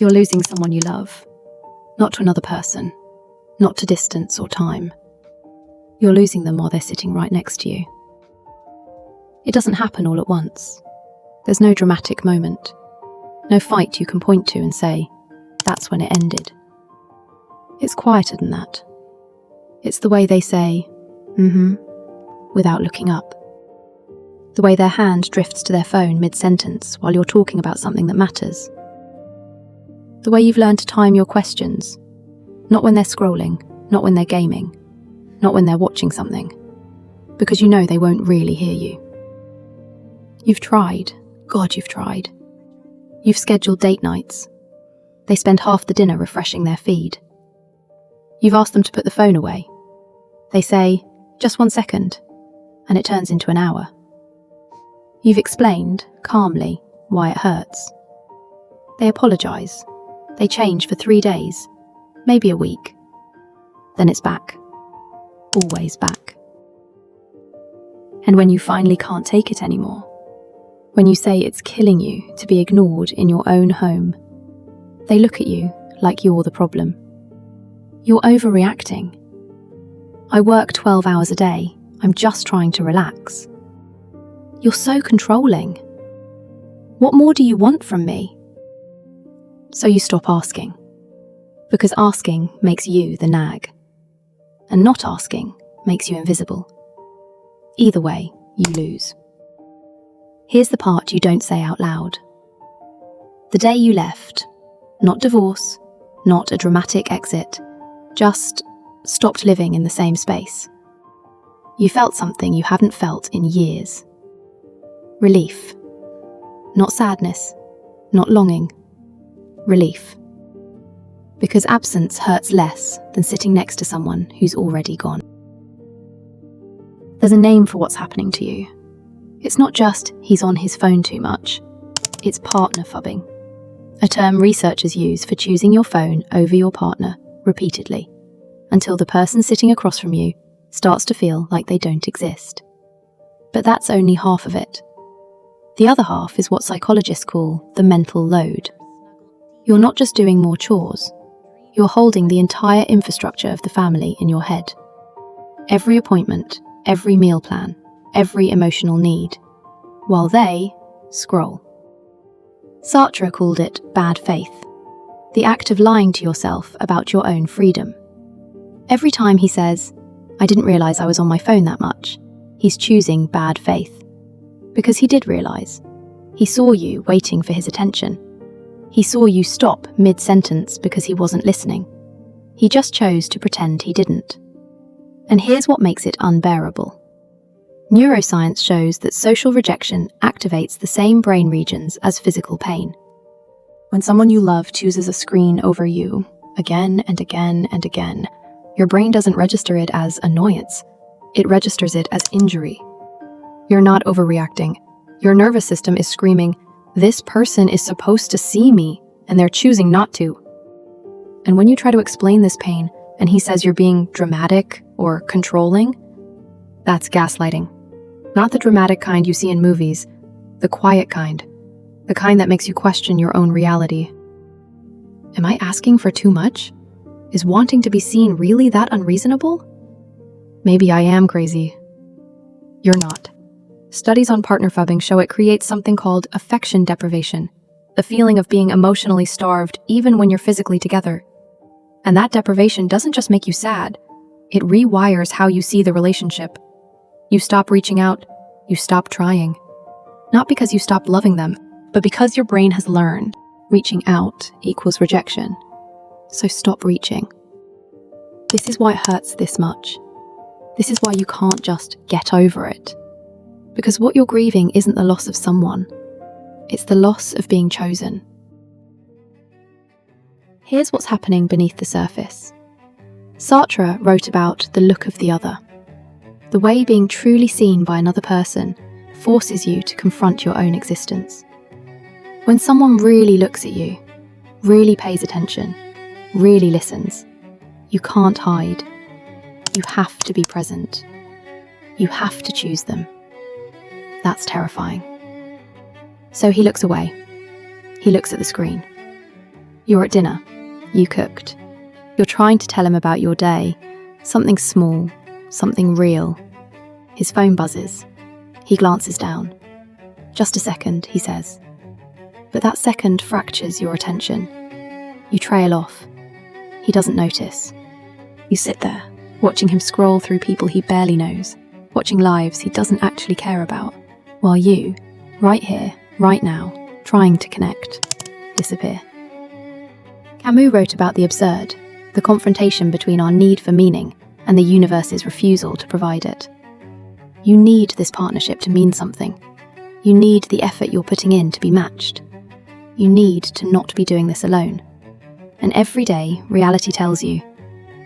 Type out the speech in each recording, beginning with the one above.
You're losing someone you love, not to another person, not to distance or time. You're losing them while they're sitting right next to you. It doesn't happen all at once. There's no dramatic moment, no fight you can point to and say, that's when it ended. It's quieter than that. It's the way they say, without looking up. The way their hand drifts to their phone mid-sentence while you're talking about something that matters. The way you've learned to time your questions, not when they're scrolling, not when they're gaming, not when they're watching something, because you know they won't really hear you. You've tried. God, you've tried. You've scheduled date nights. They spend half the dinner refreshing their feed. You've asked them to put the phone away. They say, just 1 second, and it turns into an hour. You've explained, calmly, why it hurts. They apologise. They change for 3 days, maybe a week. Then it's back. Always back. And when you finally can't take it anymore, when you say it's killing you to be ignored in your own home, they look at you like you're the problem. You're overreacting. I work 12 hours a day. I'm just trying to relax. You're so controlling. What more do you want from me? So you stop asking, because asking makes you the nag, and not asking makes you invisible. Either way, you lose. Here's the part you don't say out loud. The day you left, not divorce, not a dramatic exit, just stopped living in the same space. You felt something you hadn't felt in years. Relief. Not sadness, not longing. Relief. Because absence hurts less than sitting next to someone who's already gone. There's a name for what's happening to you. It's not just he's on his phone too much. It's partner phubbing, a term researchers use for choosing your phone over your partner repeatedly, until the person sitting across from you starts to feel like they don't exist. But that's only half of it. The other half is what psychologists call the mental load. You're not just doing more chores, you're holding the entire infrastructure of the family in your head. Every appointment, every meal plan, every emotional need, while they scroll. Sartre called it bad faith, the act of lying to yourself about your own freedom. Every time he says, I didn't realise I was on my phone that much, he's choosing bad faith. Because he did realise. He saw you waiting for his attention. He saw you stop mid-sentence because he wasn't listening. He just chose to pretend he didn't. And here's what makes it unbearable. Neuroscience shows that social rejection activates the same brain regions as physical pain. When someone you love chooses a screen over you, again and again and again, your brain doesn't register it as annoyance. It registers it as injury. You're not overreacting. Your nervous system is screaming, this person is supposed to see me, and they're choosing not to. And when you try to explain this pain, and he says you're being dramatic or controlling, that's gaslighting. Not the dramatic kind you see in movies, the quiet kind. The kind that makes you question your own reality. Am I asking for too much? Is wanting to be seen really that unreasonable? Maybe I am crazy. You're not. Studies on partner phubbing show it creates something called affection deprivation, the feeling of being emotionally starved even when you're physically together. And that deprivation doesn't just make you sad, it rewires how you see the relationship. You stop reaching out, you stop trying. Not because you stopped loving them, but because your brain has learned reaching out equals rejection. So stop reaching. This is why it hurts this much. This is why you can't just get over it. Because what you're grieving isn't the loss of someone, it's the loss of being chosen. Here's what's happening beneath the surface. Sartre wrote about the look of the other, the way being truly seen by another person forces you to confront your own existence. When someone really looks at you, really pays attention, really listens, you can't hide. You have to be present. You have to choose them. That's terrifying. So he looks away. He looks at the screen. You're at dinner. You cooked. You're trying to tell him about your day. Something small, something real. His phone buzzes. He glances down. "Just a second," he says. But that second fractures your attention. You trail off. He doesn't notice. You sit there, watching him scroll through people he barely knows, watching lives he doesn't actually care about, while you, right here, right now, trying to connect, disappear. Camus wrote about the absurd, the confrontation between our need for meaning and the universe's refusal to provide it. You need this partnership to mean something. You need the effort you're putting in to be matched. You need to not be doing this alone. And every day, reality tells you,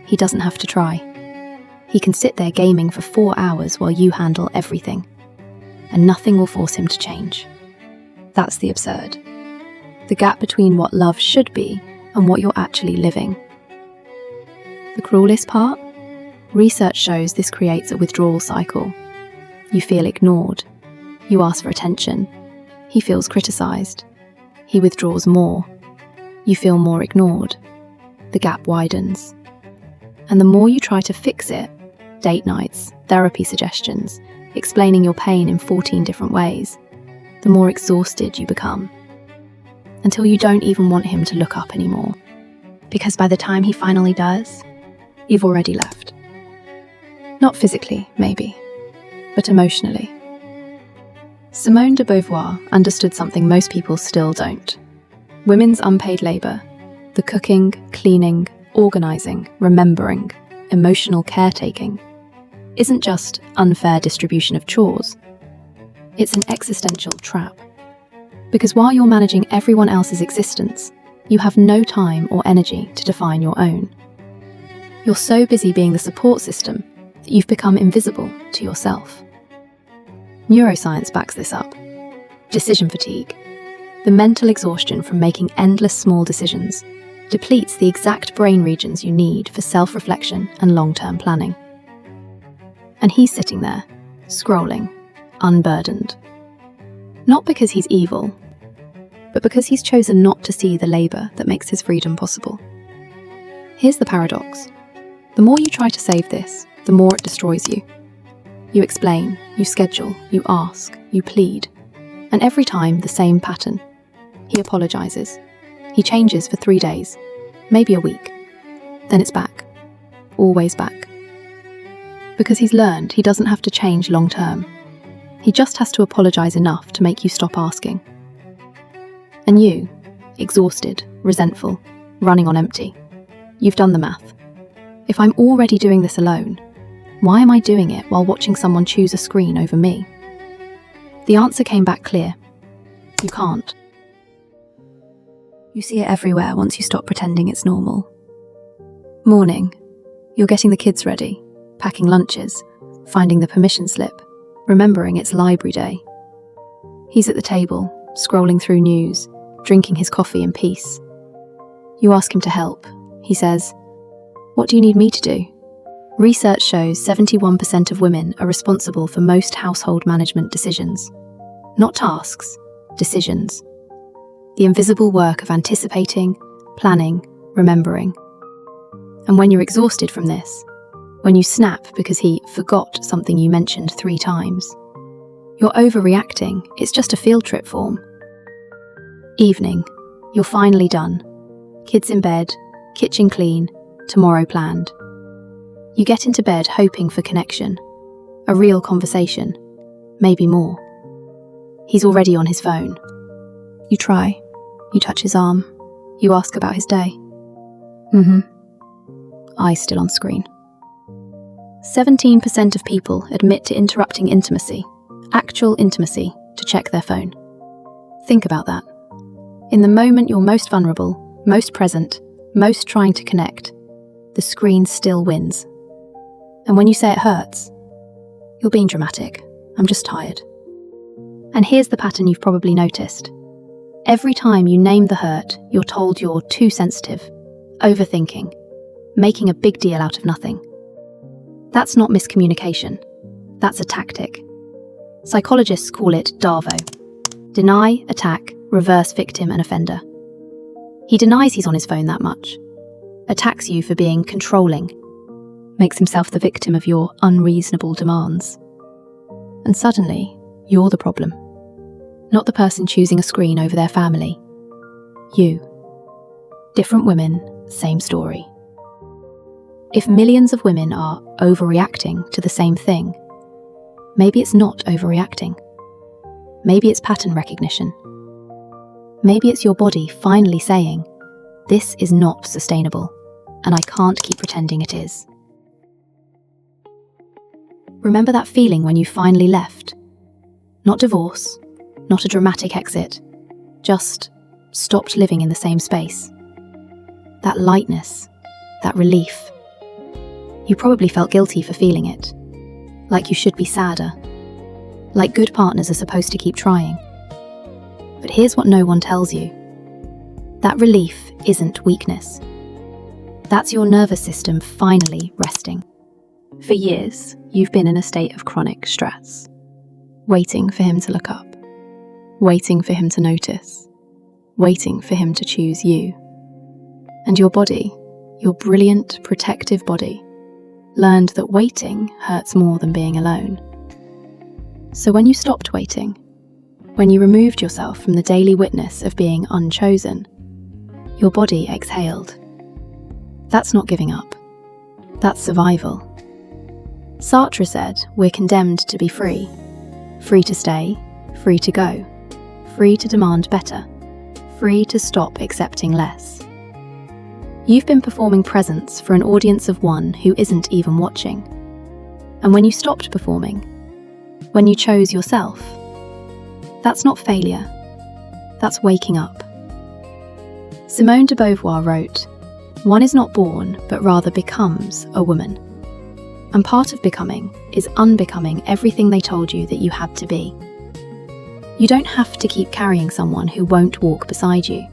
he doesn't have to try. He can sit there gaming for 4 hours while you handle everything. And nothing will force him to change. That's the absurd. The gap between what love should be and what you're actually living. The cruelest part? Research shows this creates a withdrawal cycle. You feel ignored. You ask for attention. He feels criticized. He withdraws more. You feel more ignored. The gap widens. And the more you try to fix it, date nights, therapy suggestions, explaining your pain in 14 different ways, the more exhausted you become. Until you don't even want him to look up anymore. Because by the time he finally does, you've already left. Not physically, maybe, but emotionally. Simone de Beauvoir understood something most people still don't. Women's unpaid labour, the cooking, cleaning, organising, remembering, emotional caretaking, isn't just unfair distribution of chores. It's an existential trap. Because while you're managing everyone else's existence, you have no time or energy to define your own. You're so busy being the support system that you've become invisible to yourself. Neuroscience backs this up. Decision fatigue, the mental exhaustion from making endless small decisions, depletes the exact brain regions you need for self-reflection and long-term planning. And he's sitting there, scrolling, unburdened. Not because he's evil, but because he's chosen not to see the labour that makes his freedom possible. Here's the paradox. The more you try to save this, the more it destroys you. You explain, you schedule, you ask, you plead. And every time, the same pattern. He apologises. He changes for 3 days, maybe a week. Then it's back. Always back. Because he's learned he doesn't have to change long term. He just has to apologise enough to make you stop asking. And you, exhausted, resentful, running on empty. You've done the math. If I'm already doing this alone, why am I doing it while watching someone choose a screen over me? The answer came back clear. You can't. You see it everywhere once you stop pretending it's normal. Morning. You're getting the kids ready, packing lunches, finding the permission slip, remembering it's library day. He's at the table, scrolling through news, drinking his coffee in peace. You ask him to help. He says, "What do you need me to do?" Research shows 71% of women are responsible for most household management decisions. Not tasks, decisions. The invisible work of anticipating, planning, remembering. And when you're exhausted from this, when you snap because he forgot something you mentioned 3 times, you're overreacting. It's just a field trip form. Evening. You're finally done. Kids in bed, kitchen clean, tomorrow planned. You get into bed hoping for connection, a real conversation, maybe more. He's already on his phone. You try. You touch his arm. You ask about his day. Eyes still on screen. 17% of people admit to interrupting intimacy, actual intimacy, to check their phone. Think about that. In the moment you're most vulnerable, most present, most trying to connect, the screen still wins. And when you say it hurts, you're being dramatic. I'm just tired. And here's the pattern you've probably noticed. Every time you name the hurt, you're told you're too sensitive, overthinking, making a big deal out of nothing. That's not miscommunication. That's a tactic. Psychologists call it DARVO. Deny, attack, reverse victim and offender. He denies he's on his phone that much, attacks you for being controlling, makes himself the victim of your unreasonable demands. And suddenly, you're the problem. Not the person choosing a screen over their family. You. Different women, same story. If millions of women are overreacting to the same thing, maybe it's not overreacting. Maybe it's pattern recognition. Maybe it's your body finally saying, "This is not sustainable, and I can't keep pretending it is." Remember that feeling when you finally left? Not divorce, not a dramatic exit, just stopped living in the same space. That lightness, that relief. You probably felt guilty for feeling it, like you should be sadder, like good partners are supposed to keep trying. But here's what no one tells you. That relief isn't weakness. That's your nervous system finally resting. For years, you've been in a state of chronic stress, waiting for him to look up, waiting for him to notice, waiting for him to choose you. And your body, your brilliant, protective body, learned that waiting hurts more than being alone. So when you stopped waiting, when you removed yourself from the daily witness of being unchosen, your body exhaled. That's not giving up. That's survival. Sartre said we're condemned to be free. Free to stay, free to go, free to demand better, free to stop accepting less. You've been performing presence for an audience of one who isn't even watching. And when you stopped performing, when you chose yourself, that's not failure, that's waking up. Simone de Beauvoir wrote, "One is not born, but rather becomes a woman." And part of becoming is unbecoming everything they told you that you had to be. You don't have to keep carrying someone who won't walk beside you.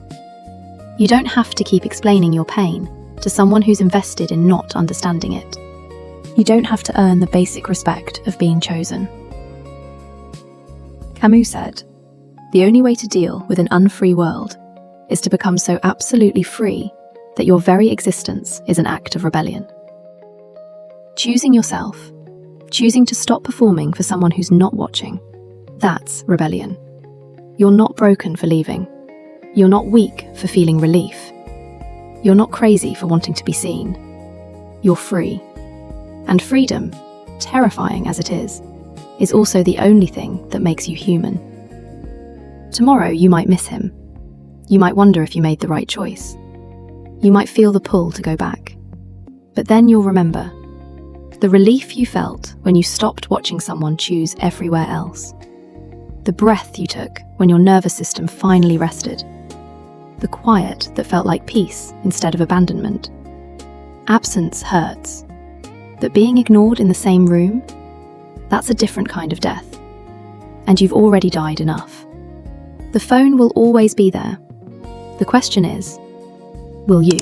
You don't have to keep explaining your pain to someone who's invested in not understanding it. You don't have to earn the basic respect of being chosen. Camus said, "The only way to deal with an unfree world is to become so absolutely free that your very existence is an act of rebellion." Choosing yourself, choosing to stop performing for someone who's not watching, that's rebellion. You're not broken for leaving. You're not weak for feeling relief. You're not crazy for wanting to be seen. You're free. And freedom, terrifying as it is also the only thing that makes you human. Tomorrow you might miss him. You might wonder if you made the right choice. You might feel the pull to go back. But then you'll remember the relief you felt when you stopped watching someone choose everywhere else. The breath you took when your nervous system finally rested. The quiet that felt like peace instead of abandonment. Absence hurts. But being ignored in the same room, that's a different kind of death. And you've already died enough. The phone will always be there. The question is, will you?